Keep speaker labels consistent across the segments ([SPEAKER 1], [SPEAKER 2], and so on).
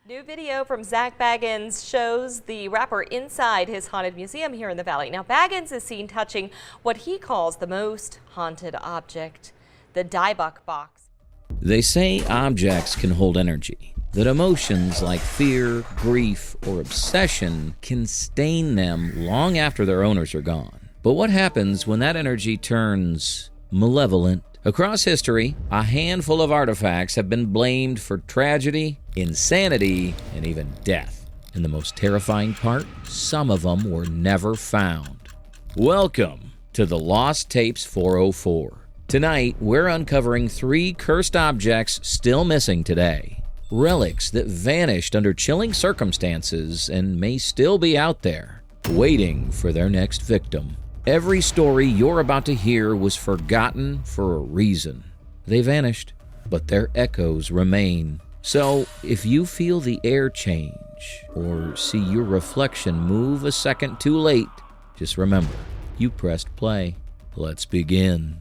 [SPEAKER 1] New video from Zach Baggins shows the rapper inside his haunted museum here in the Valley. Now, Baggins is seen touching what he calls the most haunted object, the Dybbuk Box.
[SPEAKER 2] They say objects can hold energy, that emotions like fear, grief, or obsession can stain them long after their owners are gone. But what happens when that energy turns malevolent? Across history, a handful of artifacts have been blamed for tragedy, insanity, and even death. And the most terrifying part, some of them were never found. Welcome to the Lost Tapes 404. Tonight, we're uncovering 3 cursed objects still missing today. Relics that vanished under chilling circumstances and may still be out there, waiting for their next victim. Every story you're about to hear was forgotten for a reason. They vanished, but their echoes remain. So, if you feel the air change or see your reflection move a second too late, just remember, you pressed play. Let's begin.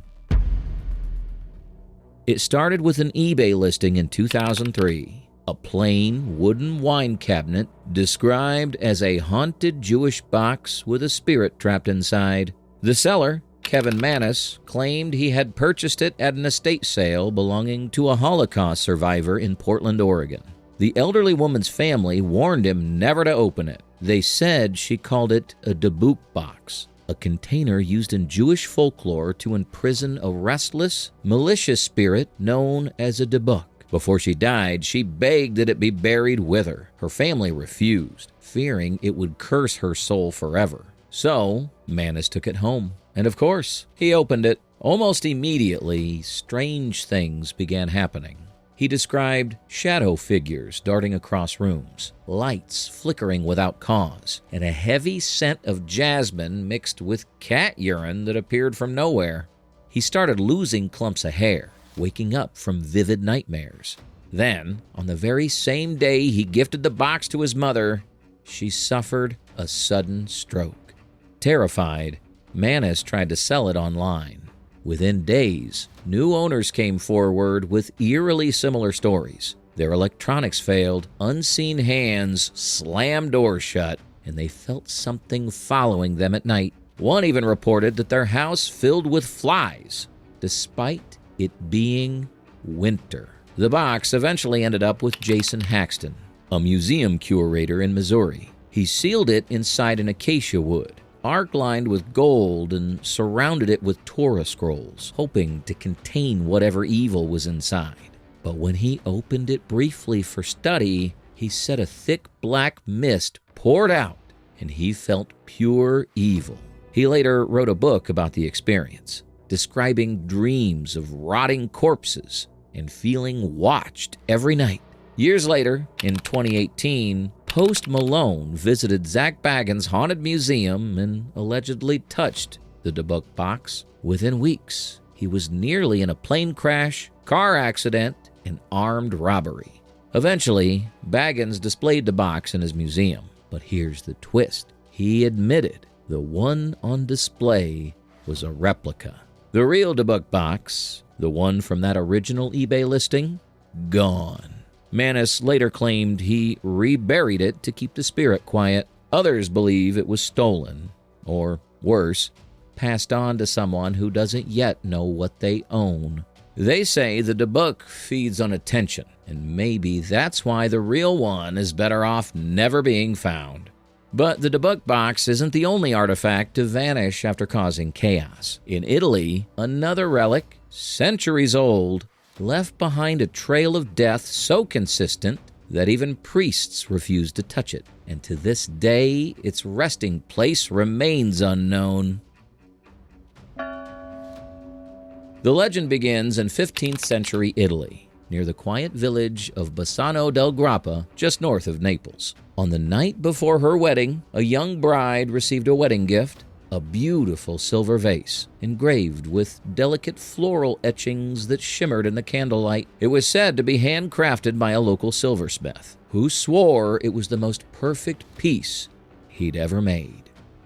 [SPEAKER 2] It started with an eBay listing in 2003. A plain wooden wine cabinet described as a haunted Jewish box with a spirit trapped inside. The seller, Kevin Manis, claimed he had purchased it at an estate sale belonging to a Holocaust survivor in Portland, Oregon. The elderly woman's family warned him never to open it. They said she called it a Dybbuk Box, a container used in Jewish folklore to imprison a restless, malicious spirit known as a Dybbuk. Before she died, she begged that it be buried with her. Her family refused, fearing it would curse her soul forever. So, Manis took it home. And of course, he opened it. Almost immediately, strange things began happening. He described shadow figures darting across rooms, lights flickering without cause, and a heavy scent of jasmine mixed with cat urine that appeared from nowhere. He started losing clumps of hair, waking up from vivid nightmares. Then, on the very same day he gifted the box to his mother, she suffered a sudden stroke. Terrified, Manis tried to sell it online. Within days, new owners came forward with eerily similar stories. Their electronics failed, unseen hands slammed doors shut, and they felt something following them at night. One even reported that their house filled with flies, despite it being winter. The box eventually ended up with Jason Haxton, a museum curator in Missouri. He sealed it inside an acacia wood, arc-lined with gold, and surrounded it with Torah scrolls, hoping to contain whatever evil was inside. But when he opened it briefly for study, he said a thick black mist poured out, and he felt pure evil. He later wrote a book about the experience, describing dreams of rotting corpses and feeling watched every night. Years later, in 2018, Post Malone visited Zach Baggins' haunted museum and allegedly touched the Dybbuk Box. Within weeks, he was nearly in a plane crash, car accident, and armed robbery. Eventually, Baggins displayed the box in his museum. But here's the twist. He admitted the one on display was a replica. The real Dybbuk Box, the one from that original eBay listing, gone. Manis later claimed he reburied it to keep the spirit quiet. Others believe it was stolen, or worse, passed on to someone who doesn't yet know what they own. They say the Dybbuk feeds on attention, and maybe that's why the real one is better off never being found. But the Dybbuk Box isn't the only artifact to vanish after causing chaos. In Italy, another relic, centuries old, left behind a trail of death so consistent that even priests refused to touch it. And to this day, its resting place remains unknown. The legend begins in 15th century Italy, near the quiet village of Basano del Grappa, just north of Naples. On the night before her wedding, a young bride received a wedding gift, a beautiful silver vase, engraved with delicate floral etchings that shimmered in the candlelight. It was said to be handcrafted by a local silversmith, who swore it was the most perfect piece he'd ever made.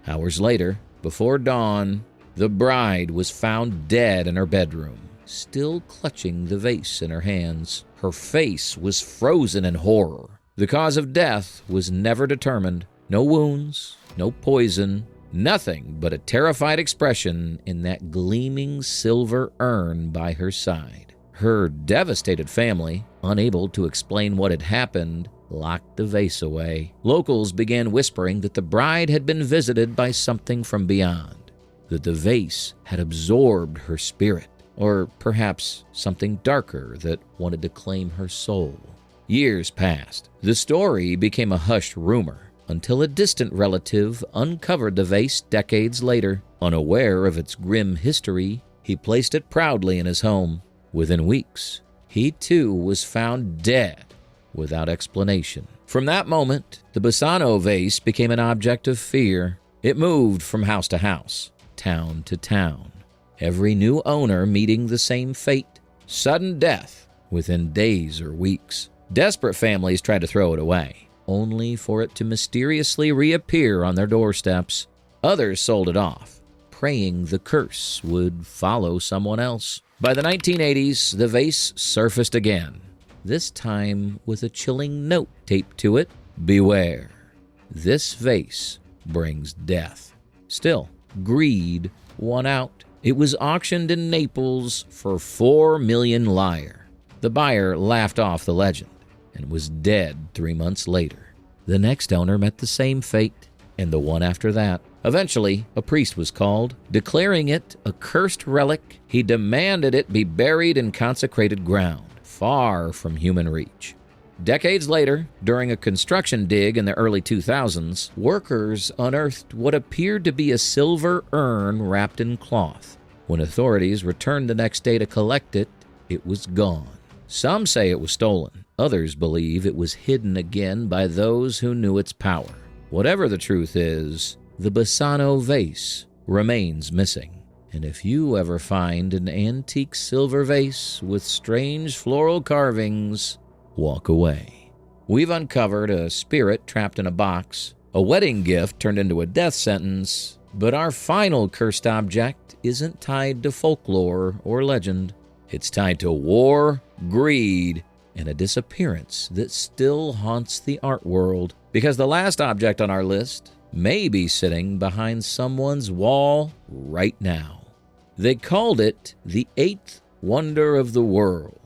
[SPEAKER 2] Hours later, before dawn, the bride was found dead in her bedroom, still clutching the vase in her hands. Her face was frozen in horror, The cause of death was never determined. No wounds, no poison, nothing but a terrified expression in that gleaming silver urn by her side. Her devastated family, unable to explain what had happened, locked the vase away. Locals began whispering that the bride had been visited by something from beyond, that the vase had absorbed her spirit, or perhaps something darker that wanted to claim her soul. Years passed. The story became a hushed rumor until a distant relative uncovered the vase decades later. Unaware of its grim history, he placed it proudly in his home. Within weeks, he too was found dead without explanation. From that moment, the Basano vase became an object of fear. It moved from house to house, town to town, every new owner meeting the same fate: sudden death within days or weeks. Desperate families tried to throw it away, only for it to mysteriously reappear on their doorsteps. Others sold it off, praying the curse would follow someone else. By the 1980s, the vase surfaced again, this time with a chilling note taped to it: "Beware, this vase brings death." Still, greed won out. It was auctioned in Naples for 4 million lire. The buyer laughed off the legend and was dead 3 months later. The next owner met the same fate, and the one after that. Eventually, a priest was called. Declaring it a cursed relic, he demanded it be buried in consecrated ground, far from human reach. Decades later, during a construction dig in the early 2000s, workers unearthed what appeared to be a silver urn wrapped in cloth. When authorities returned the next day to collect it, it was gone. Some say it was stolen. Others believe it was hidden again by those who knew its power. Whatever the truth is, the Basano vase remains missing. And if you ever find an antique silver vase with strange floral carvings, walk away. We've uncovered a spirit trapped in a box, a wedding gift turned into a death sentence, but our final cursed object isn't tied to folklore or legend. It's tied to war, greed, and a disappearance that still haunts the art world. Because the last object on our list may be sitting behind someone's wall right now. They called it the eighth wonder of the world.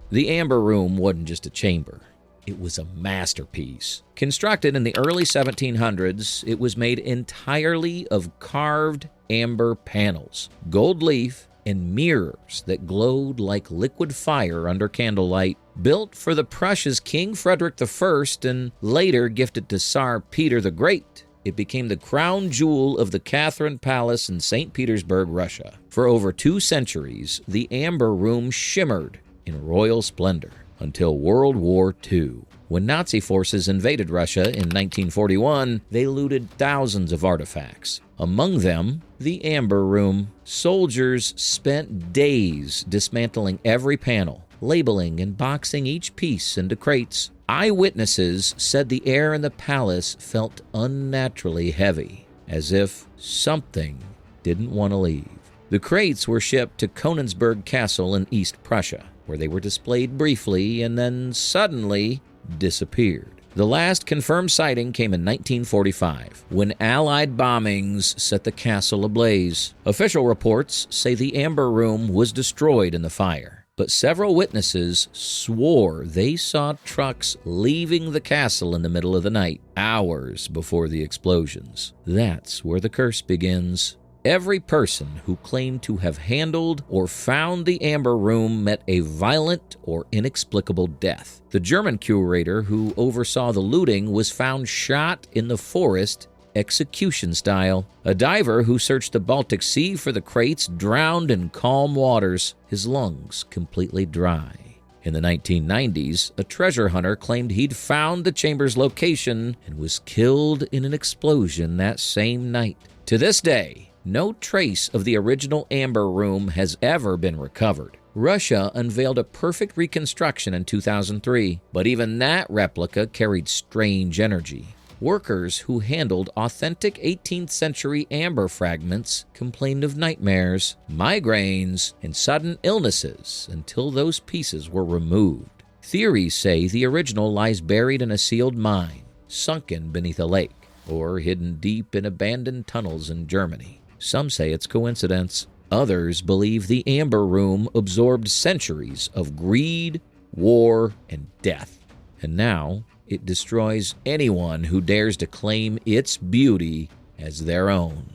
[SPEAKER 2] The Amber Room wasn't just a chamber. It was a masterpiece. Constructed in the early 1700s, it was made entirely of carved amber panels, gold leaf, and mirrors that glowed like liquid fire under candlelight. Built for the Prussia's King Frederick I and later gifted to Tsar Peter the Great, it became the crown jewel of the Catherine Palace in St. Petersburg, Russia. For over 2 centuries, the Amber Room shimmered in royal splendor until World War II. When Nazi forces invaded Russia in 1941, they looted thousands of artifacts. Among them, the Amber Room. Soldiers spent days dismantling every panel, labeling and boxing each piece into crates. Eyewitnesses said the air in the palace felt unnaturally heavy, as if something didn't want to leave. The crates were shipped to Königsberg Castle in East Prussia, where they were displayed briefly and then suddenly disappeared. The last confirmed sighting came in 1945, when Allied bombings set the castle ablaze. Official reports say the Amber Room was destroyed in the fire, but several witnesses swore they saw trucks leaving the castle in the middle of the night, hours before the explosions. That's where the curse begins. Every person who claimed to have handled or found the Amber Room met a violent or inexplicable death. The German curator who oversaw the looting was found shot in the forest, execution style. A diver who searched the Baltic Sea for the crates drowned in calm waters, his lungs completely dry. In the 1990s, a treasure hunter claimed he'd found the chamber's location and was killed in an explosion that same night. To this day, no trace of the original Amber Room has ever been recovered. Russia unveiled a perfect reconstruction in 2003, but even that replica carried strange energy. Workers who handled authentic 18th century amber fragments complained of nightmares, migraines, and sudden illnesses until those pieces were removed. Theories say the original lies buried in a sealed mine, sunken beneath a lake, or hidden deep in abandoned tunnels in Germany. Some say it's coincidence. Others believe the Amber Room absorbed centuries of greed, war, and death. And now it destroys anyone who dares to claim its beauty as their own.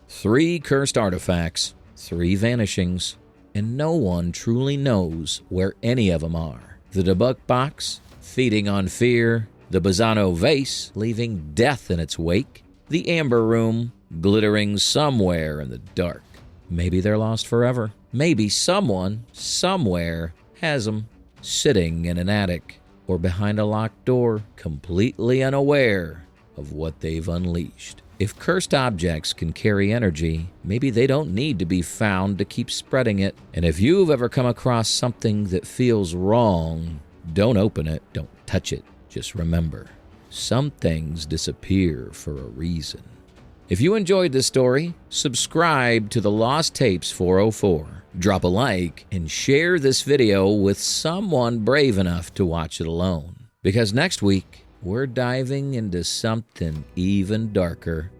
[SPEAKER 2] 3 cursed artifacts, 3 vanishings, and no one truly knows where any of them are. The Dybbuk Box, feeding on fear. The Basano Vase, leaving death in its wake. The Amber Room, glittering somewhere in the dark. Maybe they're lost forever. Maybe someone, somewhere, has them, sitting in an attic or behind a locked door, completely unaware of what they've unleashed. If cursed objects can carry energy, maybe they don't need to be found to keep spreading it. And if you've ever come across something that feels wrong, don't open it, don't touch it. Just remember, some things disappear for a reason. If you enjoyed this story, subscribe to the Lost Tapes 404. Drop a like and share this video with someone brave enough to watch it alone. Because next week, we're diving into something even darker.